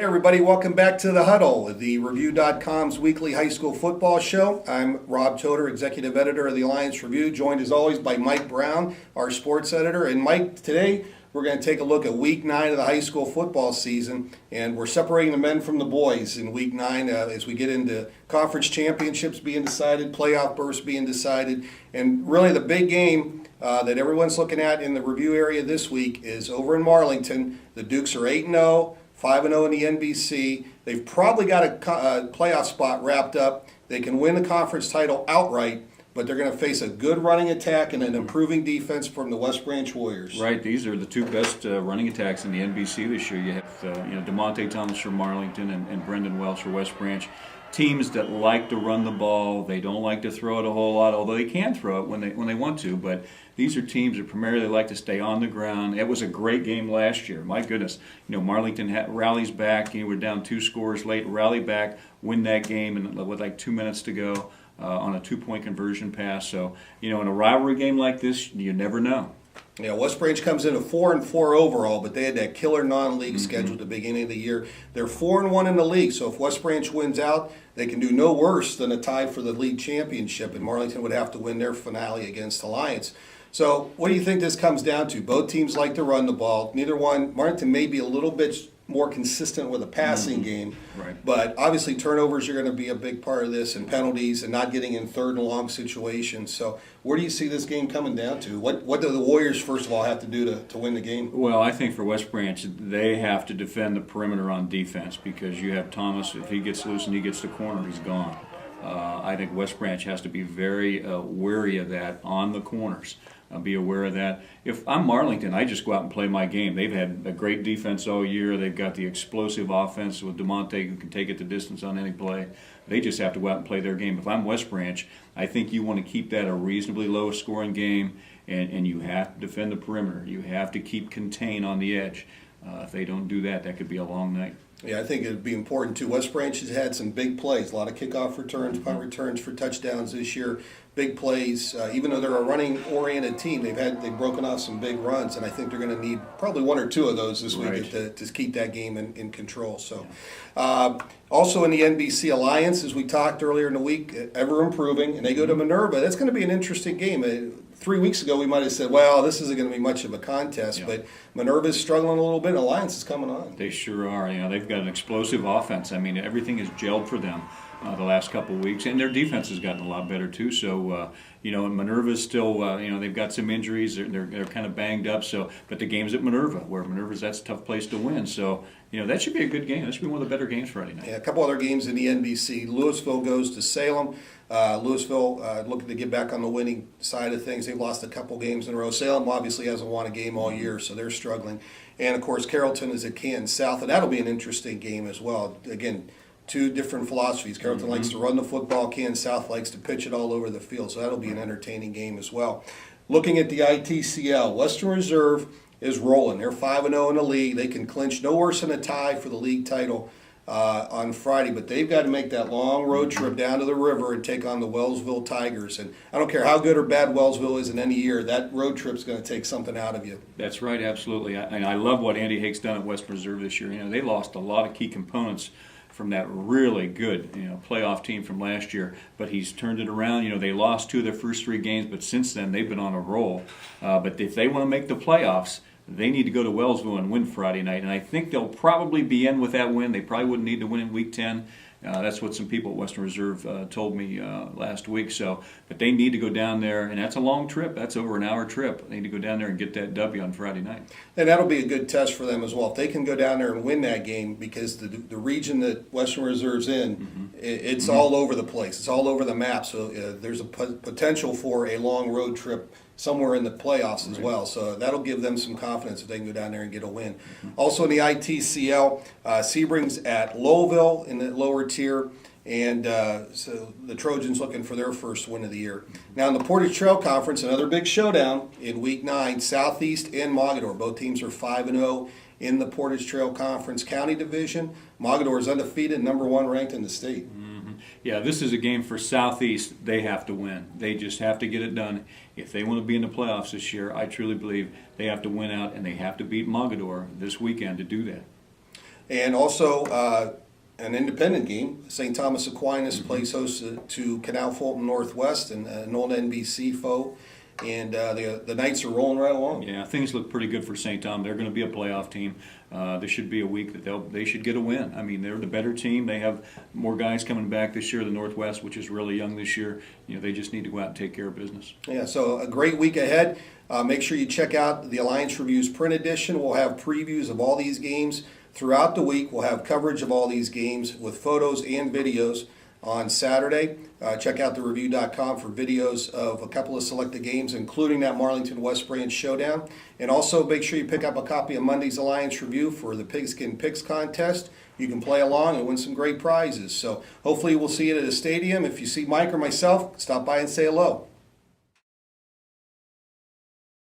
everybody, welcome back to the Huddle, the Review.com's weekly high school football show. I'm Rob Toder, executive editor of the Alliance Review, joined as always by Mike Brown, our sports editor. And Mike, today we're going to take a look at week 9 of the high school football season, and we're separating the men from the boys in week 9 as we get into conference championships being decided, playoff berths being decided, and really the big game that everyone's looking at in the review area this week is over in Marlington. The Dukes are 8-0. 5-0 in the NBC. They've probably got a playoff spot wrapped up. They can win the conference title outright, but they're going to face a good running attack and an improving defense from the West Branch Warriors. Right. These are the two best running attacks in the NBC this year. You have DeMonte Thomas for Marlington and Brendan Welch for West Branch. Teams that like to run the ball. They don't like to throw it a whole lot, although they can throw it when they want to. But these are teams that primarily like to stay on the ground. It was a great game last year. My goodness, Marlington rallies back. We're down 2 scores late, rally back, win that game, and with like 2 minutes to go on a 2-point conversion pass. So in a rivalry game like this, you never know. Yeah, West Branch comes in at 4-4 overall, but they had that killer non-league schedule at the beginning of the year. They're 4-1 in the league, so if West Branch wins out, they can do no worse than a tie for the league championship, and Marlington would have to win their finale against Alliance. So what do you think this comes down to? Both teams like to run the ball. Neither one. Marlington may be a little bit more consistent with a passing game, right. But obviously turnovers are going to be a big part of this, and penalties, and not getting in third and long situations. So where do you see this game coming down to? What do the Warriors, first of all, have to do to win the game? Well, I think for West Branch, they have to defend the perimeter on defense, because you have Thomas. If he gets loose and he gets the corner, he's gone. I think West Branch has to be very wary of that on the corners. Be aware of that. If I'm Marlington, I just go out and play my game. They've had a great defense all year. They've got the explosive offense with DeMonte, who can take it the distance on any play. They just have to go out and play their game. If I'm West Branch, I think you want to keep that a reasonably low-scoring game, and you have to defend the perimeter. You have to keep contained on the edge. If they don't do that, that could be a long night. Yeah, I think it would be important too. West Branch has had some big plays, a lot of kickoff returns, punt returns for touchdowns this year. Big plays. Even though they're a running-oriented team, they've broken off some big runs, and I think they're going to need probably 1 or 2 of those this week to keep that game in control. So, also in the NBC Alliance, as we talked earlier in the week, ever improving, and they go to Minerva. That's going to be an interesting game. 3 weeks ago, we might have said, well, this isn't going to be much of a contest, but Minerva's struggling a little bit. Alliance is coming on. They sure are. They've got an explosive offense. I mean, everything has gelled for them the last couple of weeks, and their defense has gotten a lot better too. So, and Minerva's still, they've got some injuries. They're kind of banged up. So, but the game's at Minerva, where that's a tough place to win. So, that should be a good game. That should be one of the better games Friday night. Yeah, a couple other games in the NBC. Louisville goes to Salem. Louisville looking to get back on the winning side of things. They've lost a couple games in a row. Salem obviously hasn't won a game all year, so they're struggling. And, of course, Carrollton is at Canton South, and that'll be an interesting game as well. Again, 2 different philosophies. Carrollton likes to run the football. Canton South likes to pitch it all over the field, so that'll be an entertaining game as well. Looking at the ITCL, Western Reserve is rolling. They're 5-0 in the league. They can clinch no worse than a tie for the league title on Friday, but they've got to make that long road trip down to the river and take on the Wellsville Tigers. And I don't care how good or bad Wellsville is in any year, that road trip's going to take something out of you. That's right, absolutely. And I love what Andy Hake's done at Western Reserve this year. They lost a lot of key components from that really good playoff team from last year, but he's turned it around. They lost 2 of their first 3 games, but since then they've been on a roll. But if they want to make the playoffs, they need to go to Wellsville and win Friday night, and I think they'll probably be in with that win. They probably wouldn't need to win in Week 10. That's what some people at Western Reserve told me last week. But they need to go down there, and that's a long trip. That's over an hour trip. They need to go down there and get that W on Friday night. And that'll be a good test for them as well. If they can go down there and win that game, because the region that Western Reserve's in, it's all over the place. It's all over the map. So there's a potential for a long road trip somewhere in the playoffs as well. So that'll give them some confidence if they can go down there and get a win. Also in the ITCL, Sebring's at Lowellville in the lower tier, and so the Trojans looking for their first win of the year. Now in the Portage Trail Conference, another big showdown in Week 9, Southeast and Mogadore. Both teams are 5-0 in the Portage Trail Conference County Division. Mogadore is undefeated, number 1 ranked in the state. Yeah, this is a game for Southeast. They have to win. They just have to get it done. If they want to be in the playoffs this year, I truly believe they have to win out, and they have to beat Mogadore this weekend to do that. And also an independent game. St. Thomas Aquinas plays host to Canal Fulton Northwest, and an old NBC foe. And the Knights are rolling right along. Yeah, things look pretty good for St. Tom. They're going to be a playoff team. This should be a week that they should get a win. I mean, they're the better team. They have more guys coming back this year. The Northwest, which is really young this year, they just need to go out and take care of business. Yeah, so a great week ahead. Make sure you check out the Alliance Review's print edition. We'll have previews of all these games throughout the week. We'll have coverage of all these games with photos and videos on Saturday. Check out thereview.com for videos of a couple of selected games, including that Marlington West Branch showdown. And also make sure you pick up a copy of Monday's Alliance Review for the Pigskin Picks contest. You can play along and win some great prizes. So hopefully we'll see you at a stadium. If you see Mike or myself, stop by and say hello.